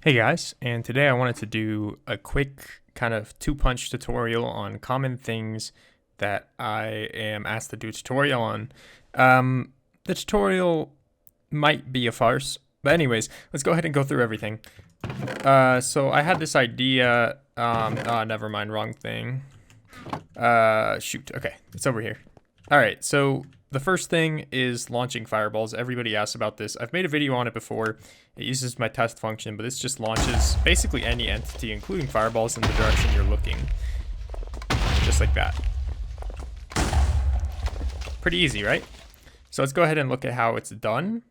Hey guys, and today I wanted to do a quick kind of two-punch tutorial on common things that I am asked to do a tutorial on. The tutorial might be a farce, but anyways, let's go ahead and go through everything. So I had this idea, never mind, wrong thing. Shoot, okay, it's over here. All right, so the first thing is launching fireballs. Everybody asks about this. I've made a video on it before. It uses my test function, but this just launches basically any entity, including fireballs, in the direction you're looking. Just like that. Pretty easy, right? So let's go ahead and look at how it's done.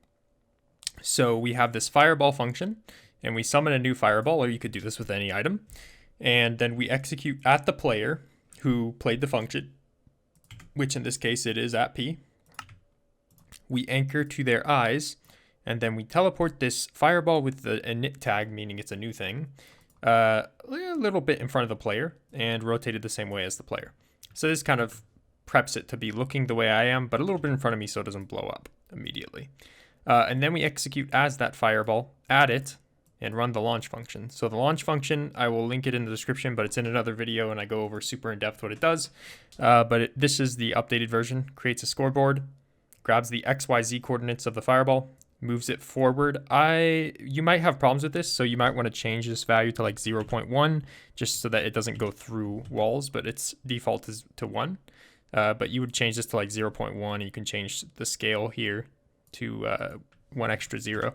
So we have this fireball function, and we summon a new fireball, or you could do this with any item. And then we execute at the player who played the function, which in this case it is at P. We anchor to their eyes, and then we teleport this fireball with the init tag, meaning it's a new thing, a little bit in front of the player and rotate it the same way as the player. So this kind of preps it to be looking the way I am, but a little bit in front of me so it doesn't blow up immediately. And then we execute as that fireball, add it, and run the launch function. So the launch function, I will link it in the description, but it's in another video and I go over super in depth what it does. This is the updated version. Creates a scoreboard, grabs the XYZ coordinates of the fireball, moves it forward. You might have problems with this, so you might want to change this value to like 0.1 just so that it doesn't go through walls, but its default is to 1. But you would change this to like 0.1, and you can change the scale here to 1 extra 0.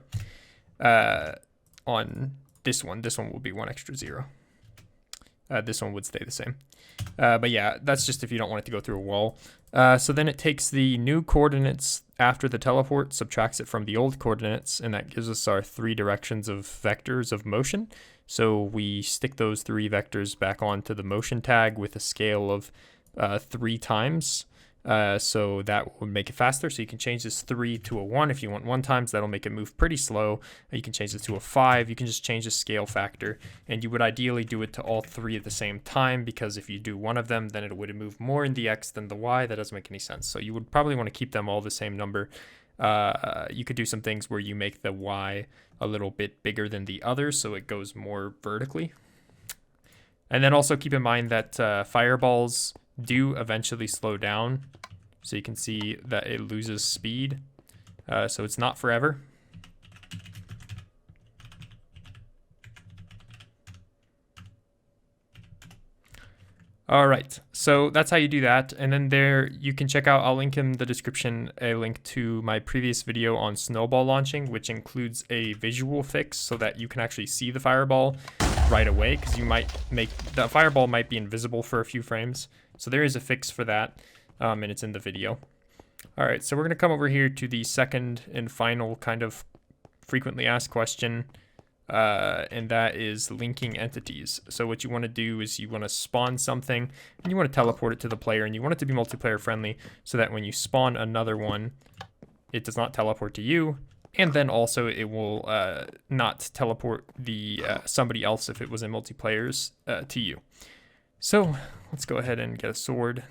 On this one will be 1 extra 0. This one would stay the same. But yeah, that's just if you don't want it to go through a wall. So then it takes the new coordinates after the teleport, subtracts it from the old coordinates, and that gives us our 3 directions of vectors of motion. So we stick those 3 vectors back onto the motion tag with a scale of 3 times. So that would make it faster. So you can change this 3 to a 1 if you want 1 times. That'll make it move pretty slow. You can change this to a 5. You can just change the scale factor, and you would ideally do it to all 3 at the same time, because if you do one of them, then it would move more in the X than the Y. That doesn't make any sense. So you would probably want to keep them all the same number. You could do some things where you make the Y a little bit bigger than the other, so it goes more vertically. And then also keep in mind that fireballs do eventually slow down. So you can see that it loses speed. So it's not forever. All right, so that's how you do that. And then there you can check out, I'll link in the description, a link to my previous video on snowball launching, which includes a visual fix so that you can actually see the fireball right away, because you might the fireball might be invisible for a few frames. So there is a fix for that, and it's in the video. All right, so we're gonna come over here to the second and final kind of frequently asked question, and that is linking entities. So what you wanna do is you wanna spawn something, and you wanna teleport it to the player, and you want it to be multiplayer friendly so that when you spawn another one, it does not teleport to you. And then also it will not teleport the somebody else if it was in multiplayers to you. So let's go ahead and get a sword.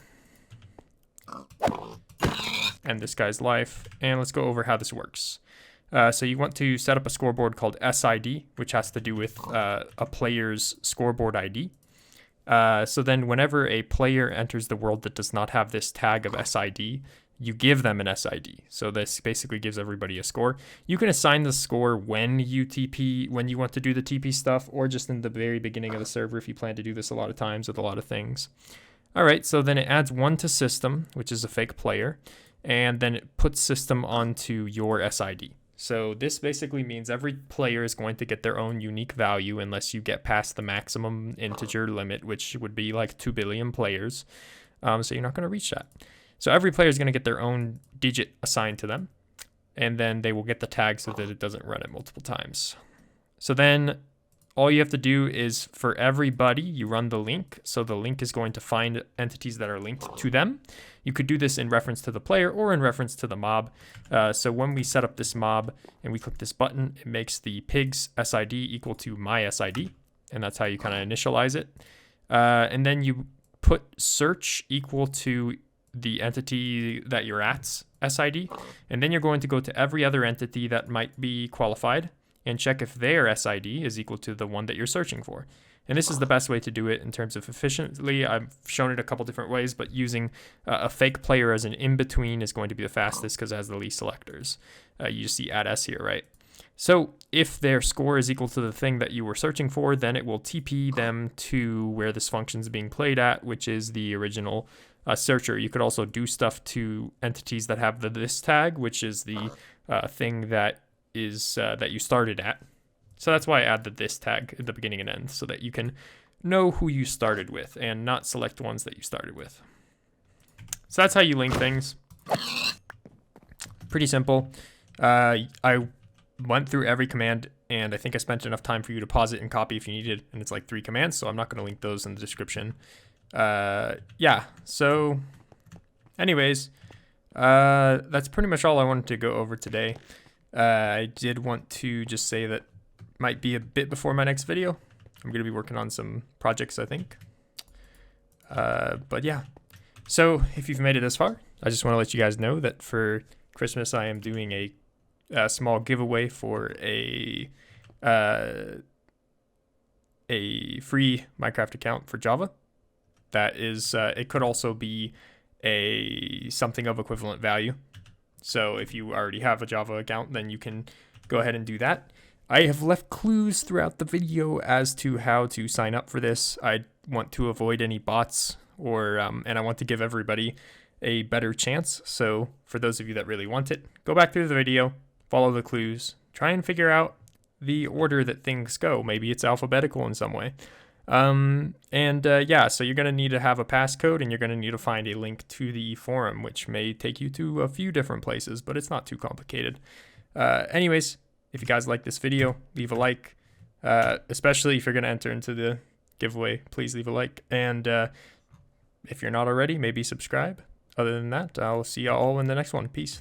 End this guy's life. And let's go over how this works. So you want to set up a scoreboard called SID, which has to do with a player's scoreboard ID. So then whenever a player enters the world that does not have this tag of SID, you give them an SID. So this basically gives everybody a score. You can assign the score when you want to do the TP stuff, or just in the very beginning of the server if you plan to do this a lot of times with a lot of things. All right, so then it adds 1 to system, which is a fake player, and then it puts system onto your SID. So this basically means every player is going to get their own unique value unless you get past the maximum integer limit, which would be like 2 billion players. So you're not going to reach that. So every player is going to get their own digit assigned to them, and then they will get the tag so that it doesn't run it multiple times. So then all you have to do is for everybody, you run the link. So the link is going to find entities that are linked to them. You could do this in reference to the player or in reference to the mob. So when we set up this mob and we click this button, it makes the pig's SID equal to my SID. And that's how you kind of initialize it. And then you put search equal to the entity that you're at's SID, and then you're going to go to every other entity that might be qualified, and check if their SID is equal to the one that you're searching for. And this is the best way to do it in terms of efficiently. I've shown it a couple different ways, but using a fake player as an in-between is going to be the fastest because it has the least selectors. You just see add S here, right? So if their score is equal to the thing that you were searching for, then it will TP them to where this function is being played at, which is the original searcher. You could also do stuff to entities that have the this tag, which is the thing that is that you started at. So that's why I add the this tag at the beginning and end, so that you can know who you started with and not select ones that you started with. So that's how you link things. Pretty simple. I went through every command, and I think I spent enough time for you to pause it and copy if you needed, and it's like 3 commands, so I'm not going to link those in the description. Yeah, so anyways, that's pretty much all I wanted to go over today. I did want to just say that might be a bit before my next video. I'm going to be working on some projects, I think. But yeah, so if you've made it this far, I just want to let you guys know that for Christmas I am doing a small giveaway for a free Minecraft account for Java. That is, it could also be something of equivalent value. So if you already have a Java account, then you can go ahead and do that. I have left clues throughout the video as to how to sign up for this. I want to avoid any bots, or and I want to give everybody a better chance. So for those of you that really want it, go back through the video, follow the clues, try and figure out the order that things go. Maybe it's alphabetical in some way. Yeah, so you're going to need to have a passcode, and you're going to need to find a link to the forum, which may take you to a few different places, but it's not too complicated. Anyways, if you guys like this video, leave a like, especially if you're going to enter into the giveaway, please leave a like. And if you're not already, maybe subscribe. Other than that, I'll see you all in the next one. Peace.